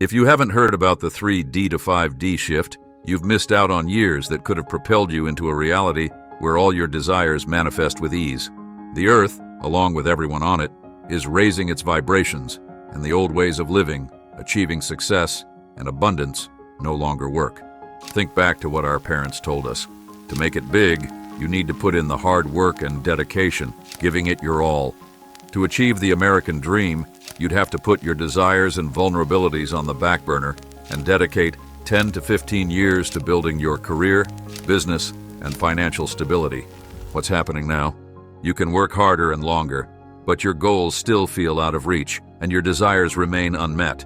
If you haven't heard about the 3D to 5D shift, you've missed out on years that could have propelled you into a reality where all your desires manifest with ease. The Earth, along with everyone on it, is raising its vibrations, and the old ways of living, achieving success, and abundance no longer work. Think back to what our parents told us. To make it big, you need to put in the hard work and dedication, giving it your all. To achieve the American dream, you'd have to put your desires and vulnerabilities on the back burner and dedicate 10 to 15 years to building your career, business, and financial stability. What's happening now? You can work harder and longer, but your goals still feel out of reach and your desires remain unmet.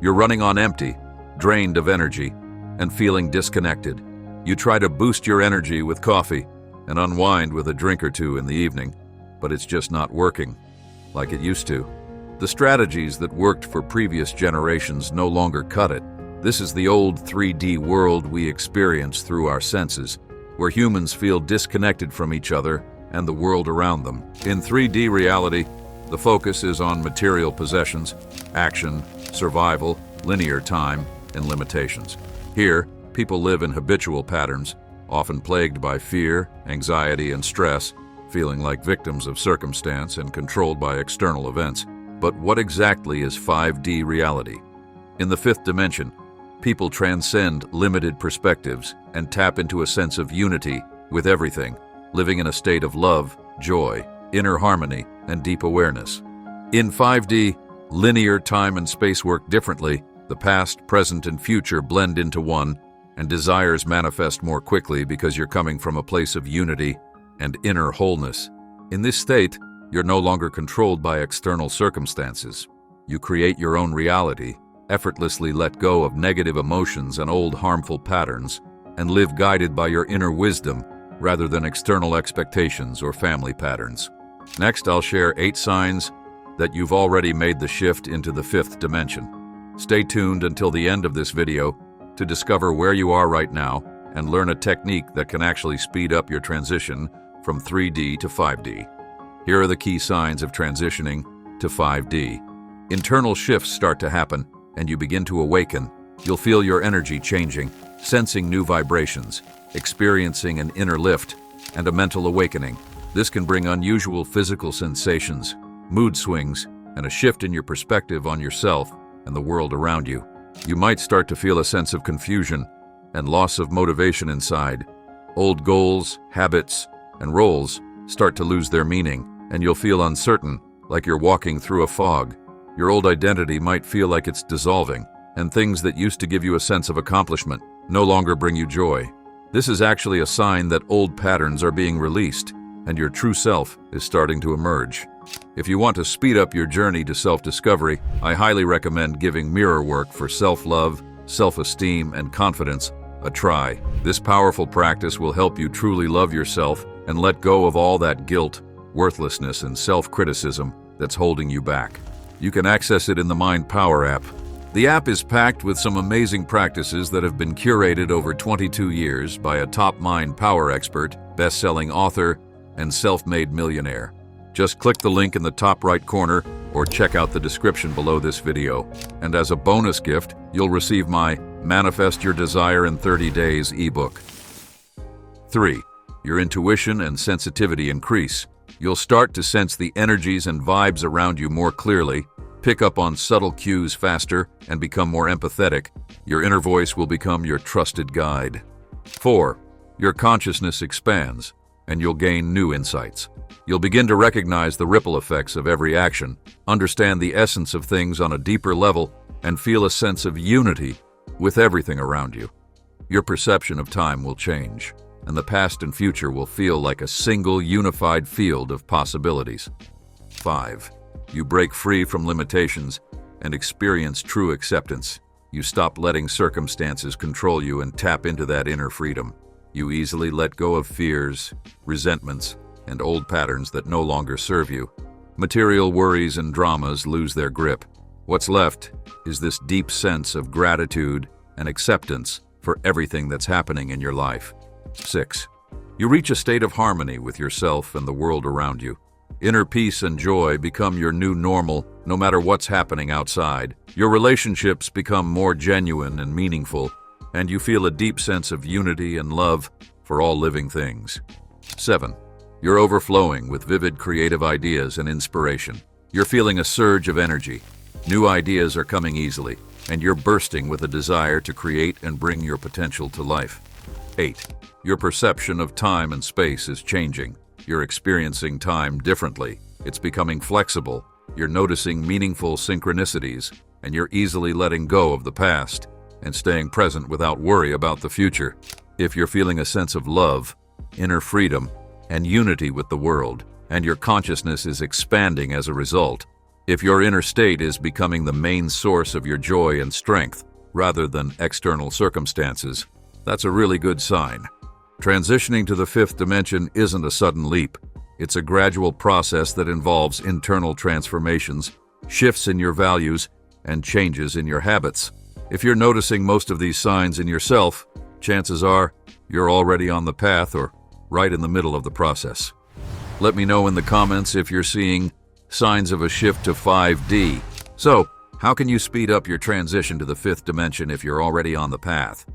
You're running on empty, drained of energy, and feeling disconnected. You try to boost your energy with coffee and unwind with a drink or two in the evening, but it's just not working like it used to. The strategies that worked for previous generations no longer cut it. This is the old 3D world we experience through our senses, where humans feel disconnected from each other and the world around them. In 3D reality, the focus is on material possessions, action, survival, linear time, and limitations. Here, people live in habitual patterns, often plagued by fear, anxiety, and stress, feeling like victims of circumstance and controlled by external events. But what exactly is 5D reality? In the fifth dimension, people transcend limited perspectives and tap into a sense of unity with everything, living in a state of love, joy, inner harmony, and deep awareness. In 5D, linear time and space work differently. The past, present, and future blend into one, and desires manifest more quickly because you're coming from a place of unity and inner wholeness. In this state, you're no longer controlled by external circumstances. You create your own reality, effortlessly let go of negative emotions and old harmful patterns, and live guided by your inner wisdom rather than external expectations or family patterns. Next, I'll share 8 signs that you've already made the shift into the 5th dimension. Stay tuned until the end of this video to discover where you are right now and learn a technique that can actually speed up your transition from 3D to 5D. Here are the key signs of transitioning to 5D. Internal shifts start to happen, and you begin to awaken. You'll feel your energy changing, sensing new vibrations, experiencing an inner lift, and a mental awakening. This can bring unusual physical sensations, mood swings, and a shift in your perspective on yourself and the world around you. You might start to feel a sense of confusion and loss of motivation inside. Old goals, habits, and roles start to lose their meaning, and you'll feel uncertain, like you're walking through a fog. Your old identity might feel like it's dissolving, and things that used to give you a sense of accomplishment no longer bring you joy. This is actually a sign that old patterns are being released, and your true self is starting to emerge. If you want to speed up your journey to self-discovery, I highly recommend giving mirror work for self-love, self-esteem, and confidence a try. This powerful practice will help you truly love yourself and let go of all that guilt, worthlessness, and self-criticism that's holding you back. You can access it in the Mind Power app. The app is packed with some amazing practices that have been curated over 22 years by a top Mind Power expert, best-selling author, and self-made millionaire. Just click the link in the top right corner or check out the description below this video. And as a bonus gift, you'll receive my Manifest Your Desire in 30 Days ebook. 3. Your intuition and sensitivity increase. You'll start to sense the energies and vibes around you more clearly, pick up on subtle cues faster, and become more empathetic. Your inner voice will become your trusted guide. 4. Your consciousness expands, and you'll gain new insights. You'll begin to recognize the ripple effects of every action, understand the essence of things on a deeper level, and feel a sense of unity with everything around you. Your perception of time will change, and the past and future will feel like a single unified field of possibilities. 5. You break free from limitations and experience true acceptance. You stop letting circumstances control you and tap into that inner freedom. You easily let go of fears, resentments, and old patterns that no longer serve you. Material worries and dramas lose their grip. What's left is this deep sense of gratitude and acceptance for everything that's happening in your life. 6. You reach a state of harmony with yourself and the world around you. Inner peace and joy become your new normal, no matter what's happening outside. Your relationships become more genuine and meaningful, and you feel a deep sense of unity and love for all living things. 7. You're overflowing with vivid creative ideas and inspiration. You're feeling a surge of energy. New ideas are coming easily, and you're bursting with a desire to create and bring your potential to life. 8. Your perception of time and space is changing. You're experiencing time differently. It's becoming flexible. You're noticing meaningful synchronicities, and you're easily letting go of the past and staying present without worry about the future. If you're feeling a sense of love, inner freedom, and unity with the world, and your consciousness is expanding as a result, if your inner state is becoming the main source of your joy and strength rather than external circumstances, that's a really good sign. Transitioning to the fifth dimension isn't a sudden leap. It's a gradual process that involves internal transformations, shifts in your values, and changes in your habits. If you're noticing most of these signs in yourself, chances are you're already on the path or right in the middle of the process. Let me know in the comments if you're seeing signs of a shift to 5D. So, how can you speed up your transition to the fifth dimension if you're already on the path?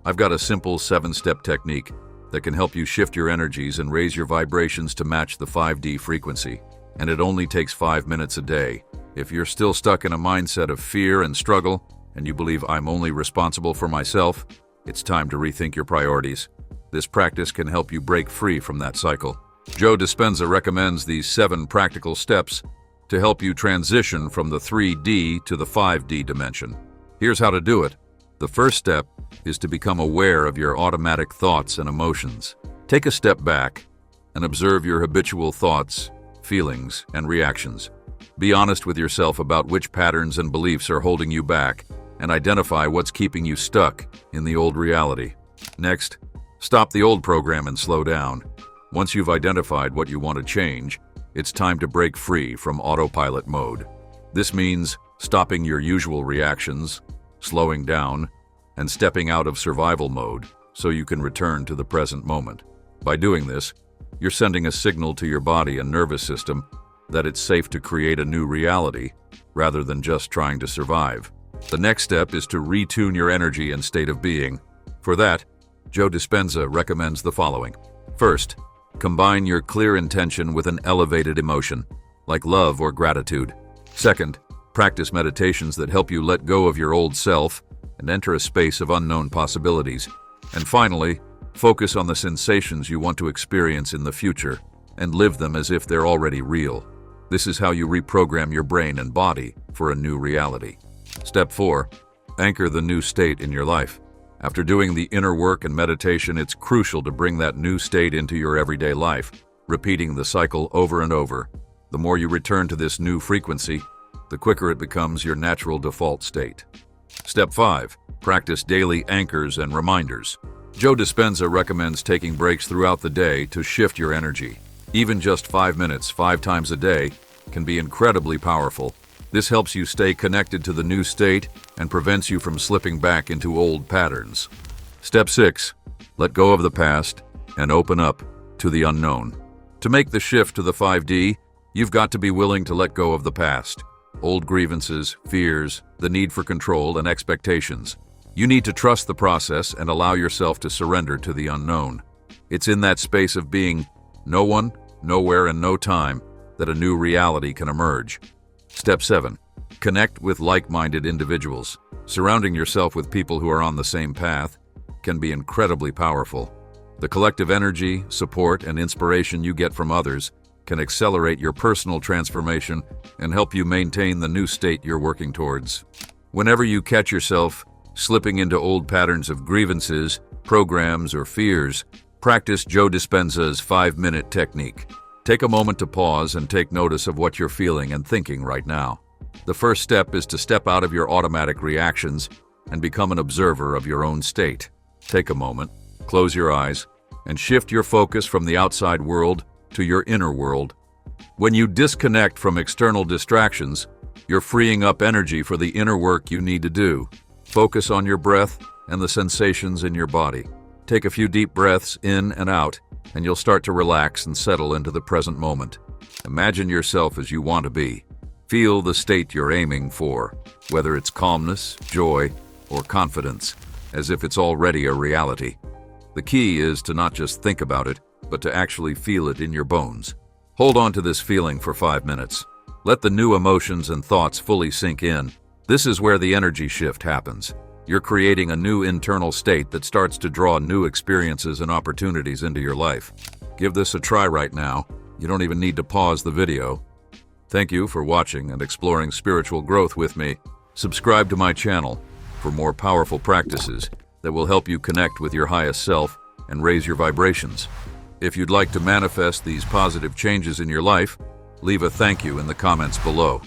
I've got a simple 7-step technique that can help you shift your energies and raise your vibrations to match the 5D frequency, and it only takes 5 minutes a day. If you're still stuck in a mindset of fear and struggle, and you believe I'm only responsible for myself, it's time to rethink your priorities. This practice can help you break free from that cycle. Joe Dispenza recommends these 7 practical steps to help you transition from the 3D to the 5D dimension. Here's how to do it. The first step is to become aware of your automatic thoughts and emotions. Take a step back and observe your habitual thoughts, feelings, and reactions. Be honest with yourself about which patterns and beliefs are holding you back, and identify what's keeping you stuck in the old reality. Next, stop the old program and slow down. Once you've identified what you want to change, it's time to break free from autopilot mode. This means stopping your usual reactions, slowing down, and stepping out of survival mode so you can return to the present moment. By doing this, you're sending a signal to your body and nervous system that it's safe to create a new reality rather than just trying to survive. The next step is to retune your energy and state of being. For that, Joe Dispenza recommends the following. First, combine your clear intention with an elevated emotion, like love or gratitude. Second, practice meditations that help you let go of your old self and enter a space of unknown possibilities. And finally, focus on the sensations you want to experience in the future and live them as if they're already real. This is how you reprogram your brain and body for a new reality. Step 4. Anchor the new state in your life. After doing the inner work and meditation, it's crucial to bring that new state into your everyday life, repeating the cycle over and over. The more you return to this new frequency, the quicker it becomes your natural default state. Step 5. Practice daily anchors and reminders. Joe Dispenza recommends taking breaks throughout the day to shift your energy. Even just 5 minutes, 5 times a day, can be incredibly powerful. This helps you stay connected to the new state and prevents you from slipping back into old patterns. Step 6. Let go of the past and open up to the unknown. To make the shift to the 5D, you've got to be willing to let go of the past. Old grievances, fears, the need for control, and expectations. You need to trust the process and allow yourself to surrender to the unknown. It's in that space of being no one, nowhere, and no time that a new reality can emerge. Step 7. Connect with like-minded individuals. Surrounding yourself with people who are on the same path can be incredibly powerful. The collective energy, support, and inspiration you get from others can accelerate your personal transformation and help you maintain the new state you're working towards. Whenever you catch yourself slipping into old patterns of grievances, programs, or fears, practice Joe Dispenza's 5-minute technique. Take a moment to pause and take notice of what you're feeling and thinking right now. The first step is to step out of your automatic reactions and become an observer of your own state. Take a moment, close your eyes, and shift your focus from the outside world to your inner world. When you disconnect from external distractions, you're freeing up energy for the inner work you need to do. Focus on your breath and the sensations in your body. Take a few deep breaths in and out, and you'll start to relax and settle into the present moment. Imagine yourself as you want to be. Feel the state you're aiming for, whether it's calmness, joy, or confidence, as if it's already a reality. The key is to not just think about it, but to actually feel it in your bones. Hold on to this feeling for 5 minutes. Let the new emotions and thoughts fully sink in. This is where the energy shift happens. You're creating a new internal state that starts to draw new experiences and opportunities into your life. Give this a try right now. You don't even need to pause the video. Thank you for watching and exploring spiritual growth with me. Subscribe to my channel for more powerful practices that will help you connect with your highest self and raise your vibrations. If you'd like to manifest these positive changes in your life, leave a thank you in the comments below.